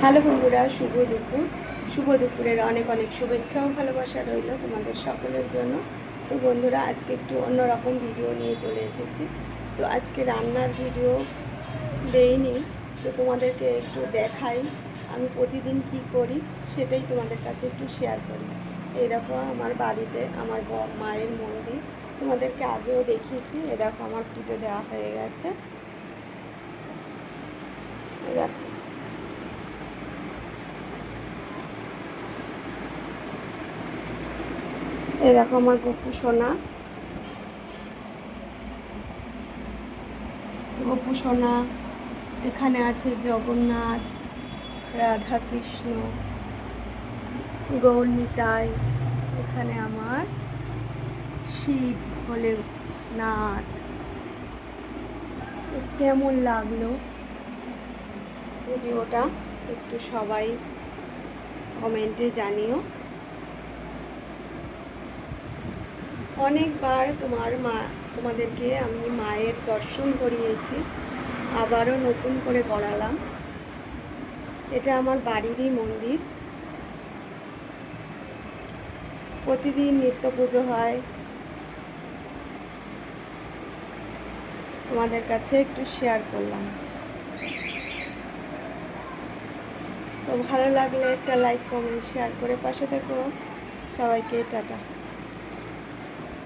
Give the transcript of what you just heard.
Hello বন্ধুরা, শুভ দুপুরের অনেক অনেক শুভেচ্ছা ও ভালোবাসা রইল তোমাদের সকলের জন্য। তো বন্ধুরা, আজকে একটু অন্যরকম ভিডিও নিয়ে চলে এসেছি। তো আজকে রান্নার ভিডিও দেইনি, তো তোমাদেরকে একটু দেখাই আমি প্রতিদিন কি করি, সেটাই তোমাদের কাছে একটু শেয়ার করি। এরকম আমার বাড়িতে আমার মায়ের মন্দির, তোমাদেরকে আগেও দেখিয়েছি। এরকম আমার পুজো দেওয়া হয়ে গেছে। দেখো, এই দেখো আমার গোপু সোনা। এখানে আছে জগন্নাথ, রাধা কৃষ্ণ, গৌরনিতাই। এখানে আমার শিব ভোলেনাথ। তো কেমন লাগলো ভিডিওটা একটু সবাই কমেন্টে জানিও। অনেকবার তোমাদেরকে আমি মায়ের দর্শন করিয়েছি, আবারও নতুন করে করালাম। এটা আমার বাড়িরই মন্দির, প্রতিদিন নিত্য পুজো হয়। তোমাদের কাছে একটু শেয়ার করলাম। তো ভালো লাগলে একটা লাইক, কমেন্ট, শেয়ার করে পাশে থেকো। সবাইকে টাটা।